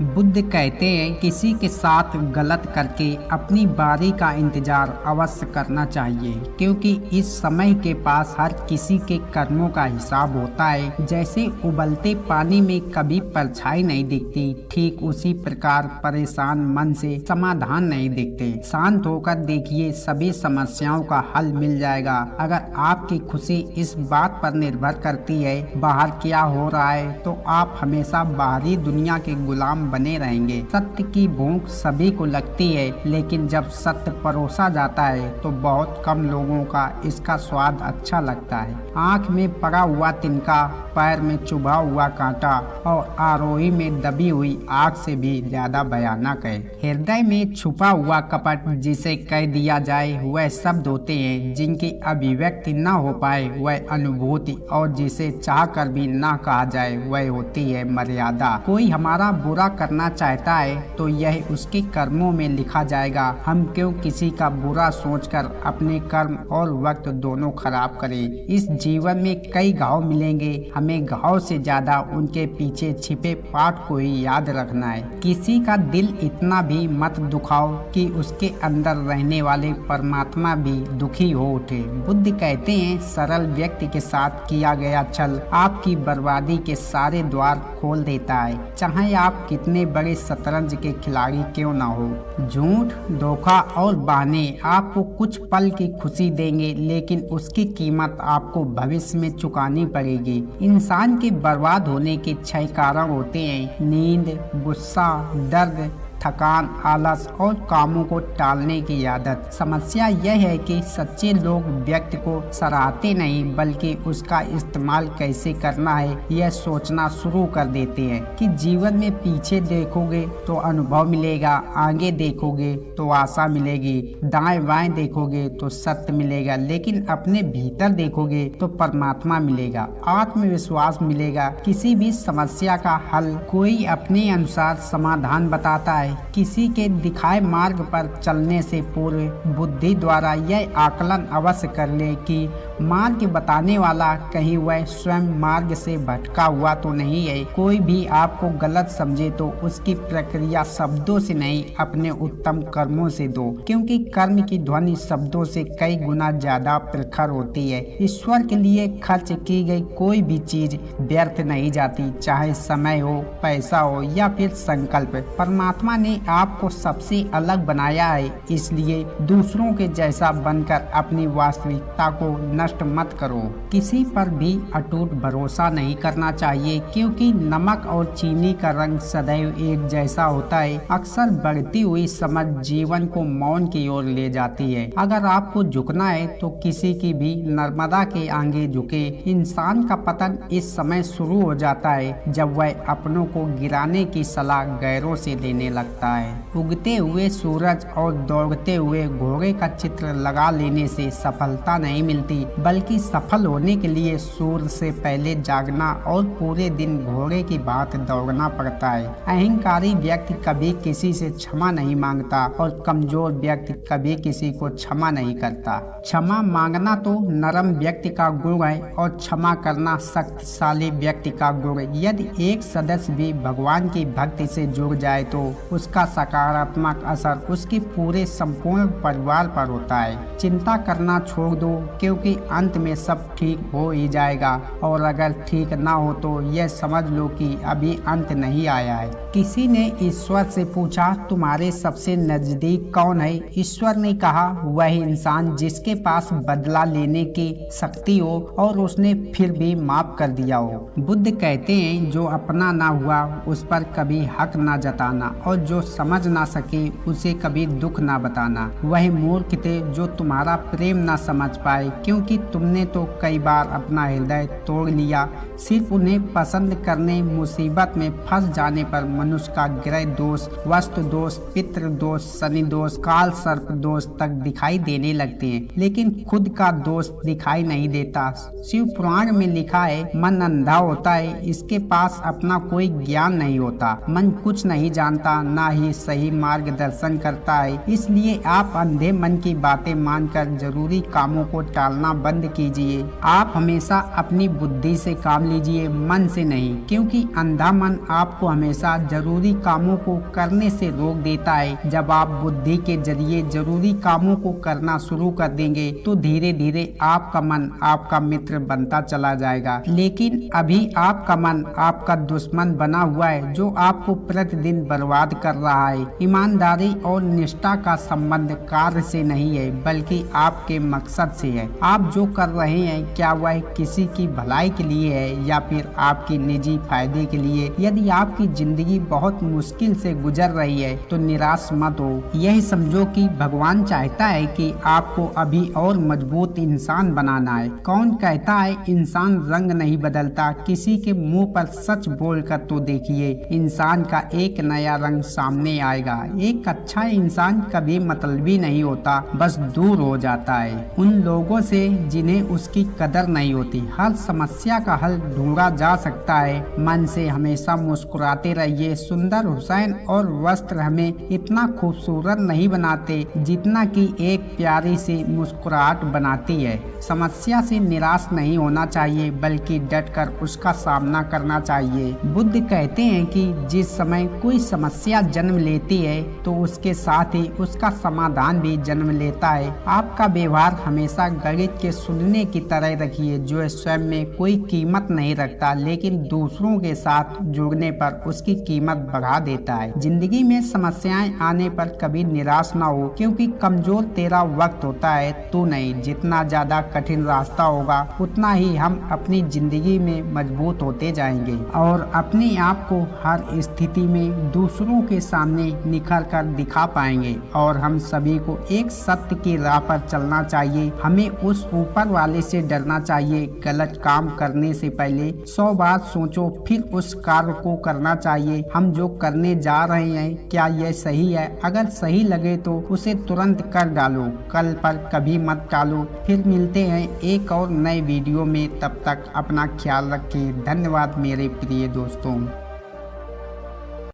बुद्ध कहते हैं किसी के साथ गलत करके अपनी बारी का इंतजार अवश्य करना चाहिए, क्योंकि इस समय के पास हर किसी के कर्मों का हिसाब होता है। जैसे उबलते पानी में कभी परछाई नहीं दिखती, ठीक उसी प्रकार परेशान मन से समाधान नहीं दिखते। शांत होकर देखिए, सभी समस्याओं का हल मिल जाएगा। अगर आपकी खुशी इस बात पर निर्भर करती है बाहर क्या हो रहा है, तो आप हमेशा बाहरी दुनिया के गुलाम बने रहेंगे। सत्य की भूख सभी को लगती है, लेकिन जब सत्य परोसा जाता है तो बहुत कम लोगों का इसका स्वाद अच्छा लगता है। आँख में पड़ा हुआ तिनका, पैर में चुभा हुआ कांटा और आरोही में दबी हुई आग से भी ज्यादा भयानक है। हृदय में छुपा हुआ कपट जिसे कह दिया जाए वह शब्द होते हैं, जिनकी अभिव्यक्ति न हो पाए वह अनुभूति, और जिसे चाह कर भी ना कहा जाए वह होती है मर्यादा। कोई हमारा बुरा करना चाहता है तो यह उसके कर्मों में लिखा जाएगा। हम क्यों किसी का बुरा सोचकर अपने कर्म और वक्त दोनों खराब करें। इस जीवन में कई घाव मिलेंगे, हमें घाव से ज्यादा उनके पीछे छिपे पाठ को ही याद रखना है। किसी का दिल इतना भी मत दुखाओ कि उसके अंदर रहने वाले परमात्मा भी दुखी हो उठे। बुद्ध कहते हैं सरल व्यक्ति के साथ किया गया छल आपकी बर्बादी के सारे द्वार खोल देता है, चाहे आप कितने बड़े शतरंज के खिलाड़ी क्यों ना हो। झूठ, धोखा और बहाने आपको कुछ पल की खुशी देंगे, लेकिन उसकी कीमत आपको भविष्य में चुकानी पड़ेगी। इंसान के बर्बाद होने के 6 कारण होते हैं: नींद, गुस्सा, दर्द, थकान, आलस और कामों को टालने की आदत। समस्या यह है कि सच्चे लोग व्यक्ति को सराहते नहीं, बल्कि उसका इस्तेमाल कैसे करना है यह सोचना शुरू कर देते हैं। कि जीवन में पीछे देखोगे तो अनुभव मिलेगा, आगे देखोगे तो आशा मिलेगी, दाएं बाएं देखोगे तो सत्य मिलेगा, लेकिन अपने भीतर देखोगे तो परमात्मा मिलेगा, आत्मविश्वास मिलेगा। किसी भी समस्या का हल कोई अपने अनुसार समाधान बताता है। किसी के दिखाए मार्ग पर चलने से पूर्व बुद्धि द्वारा यह आकलन अवश्य कर ले कि मार्ग बताने वाला कहीं वह स्वयं मार्ग से भटका हुआ तो नहीं है। कोई भी आपको गलत समझे तो उसकी प्रक्रिया शब्दों से नहीं, अपने उत्तम कर्मों से दो, क्योंकि कर्म की ध्वनि शब्दों से कई गुना ज्यादा प्रखर होती है। ईश्वर के लिए खर्च की गई कोई भी चीज व्यर्थ नहीं जाती, चाहे समय हो, पैसा हो या फिर संकल्प। परमात्मा ने आपको सबसे अलग बनाया है, इसलिए दूसरों के जैसा बनकर अपनी वास्तविकता को नष्ट मत करो। किसी पर भी अटूट भरोसा नहीं करना चाहिए, क्योंकि नमक और चीनी का रंग सदैव एक जैसा होता है। अक्सर बढ़ती हुई समझ जीवन को मौन की ओर ले जाती है। अगर आपको झुकना है तो किसी की भी नर्मदा के आगे झुके। इंसान का पतन इस समय शुरू हो जाता है जब वह अपनों को गिराने की सलाह गैरों से देने लगता है। उगते हुए सूरज और दौड़ते हुए घोड़े का चित्र लगा लेने से सफलता नहीं मिलती, बल्कि सफल होने के लिए सूर्य से पहले जागना और पूरे दिन घोड़े की भांति दौड़ना पड़ता है। अहंकारी व्यक्ति कभी किसी से क्षमा नहीं मांगता और कमजोर व्यक्ति कभी किसी को क्षमा नहीं करता। क्षमा मांगना तो नरम व्यक्ति का गुण है और क्षमा करना शक्तिशाली व्यक्ति का गुण। यदि एक सदस्य भी भगवान की भक्ति से जुड़ जाए तो उसका सकारात्मक असर उसके पूरे संपूर्ण परिवार पर होता है। चिंता करना छोड़ दो, क्योंकि अंत में सब ठीक हो ही जाएगा, और अगर ठीक ना हो तो यह समझ लो कि अभी अंत नहीं आया है। किसी ने ईश्वर से पूछा तुम्हारे सबसे नजदीक कौन है? ईश्वर ने कहा वह इंसान जिसके पास बदला लेने की शक्ति हो और उसने फिर भी माफ कर दिया हो। बुद्ध कहते हैं जो अपना ना हुआ उस पर कभी हक ना जताना, और जो समझ ना सके उसे कभी दुख ना बताना। वह मूर्ख थे जो तुम्हारा प्रेम ना समझ पाए, क्योंकि तुमने तो कई बार अपना हृदय तोड़ लिया। सिर्फ उन्हें पसंद करने, मुसीबत में फंस जाने पर मनुष्य का ग्रह दोष, वस्तु दोष, पितृ दोष, शनि दोष, काल सर्प दोष तक दिखाई देने लगते हैं, लेकिन खुद का दोष दिखाई नहीं देता। शिव पुराण में लिखा है मन अंधा होता है, इसके पास अपना कोई ज्ञान नहीं होता। मन कुछ नहीं जानता, ना ही सही मार्गदर्शन करता है। इसलिए आप अंधे मन की बातें मानकर जरूरी कामों को टालना बंद कीजिए। आप हमेशा अपनी बुद्धि से काम लीजिए, मन से नहीं, क्योंकि अंधा मन आपको हमेशा जरूरी कामों को करने से रोक देता है। जब आप बुद्धि के जरिए जरूरी कामों को करना शुरू कर देंगे तो धीरे धीरे आपका मन आपका मित्र बनता चला जाएगा। लेकिन अभी आपका मन आपका दुश्मन बना हुआ है, जो आपको प्रतिदिन बर्बाद कर रहा है। ईमानदारी और निष्ठा का संबंध कार्य से नहीं है, बल्कि आपके मकसद से है। आप जो कर रहे हैं, क्या वह किसी की भलाई के लिए है या फिर आपकी निजी फायदे के लिए। यदि आपकी जिंदगी बहुत मुश्किल से गुजर रही है तो निराश मत हो। यह समझो कि भगवान चाहता है कि आपको अभी और मजबूत इंसान बनाना है। कौन कहता है इंसान रंग नहीं बदलता? किसी के मुंह पर सच बोलकर तो देखिए, इंसान का एक नया रंग सामने आएगा। एक अच्छा इंसान कभी मतलबी नहीं होता, बस दूर हो जाता है उन लोगों से जिन्हें उसकी कदर नहीं होती। हर समस्या का हल ढूंढा जा सकता है। मन से हमेशा मुस्कुराते रहिए। सुंदर हुसैन और वस्त्र हमें इतना खूबसूरत नहीं बनाते जितना कि एक प्यारी सी मुस्कुराहट बनाती है। समस्या से निराश नहीं होना चाहिए, बल्कि डटकर उसका सामना करना चाहिए। बुद्ध कहते हैं कि जिस समय कोई समस्या जन्म लेती है तो उसके साथ ही उसका समाधान भी जन्म लेता है। आपका व्यवहार हमेशा गणित के शून्य की तरह रखिए, जो स्वयं में कोई कीमत नहीं रखता, लेकिन दूसरों के साथ जुड़ने पर उसकी कीमत बढ़ा देता है। जिंदगी में समस्याएं आने पर कभी निराश ना हो, क्योंकि कमजोर तेरा वक्त होता है, तू नहीं। जितना ज्यादा कठिन रास्ता होगा उतना ही हम अपनी जिंदगी में मजबूत होते जाएंगे और अपने आप को हर स्थिति में दूसरों के सामने निखर कर दिखा पाएंगे। और हम सभी को एक सत्य की राह पर चलना चाहिए। हमें उस ऊपर वाले से डरना चाहिए। गलत काम करने से पहले 100 बार सोचो, फिर उस कार्य को करना चाहिए। हम जो करने जा रहे हैं, क्या यह सही है? अगर सही लगे तो उसे तुरंत कर डालो, कल पर कभी मत टालो। फिर मिलते हैं एक और नए वीडियो में, तब तक अपना ख्याल रखें। धन्यवाद मेरे प्रिय दोस्तों।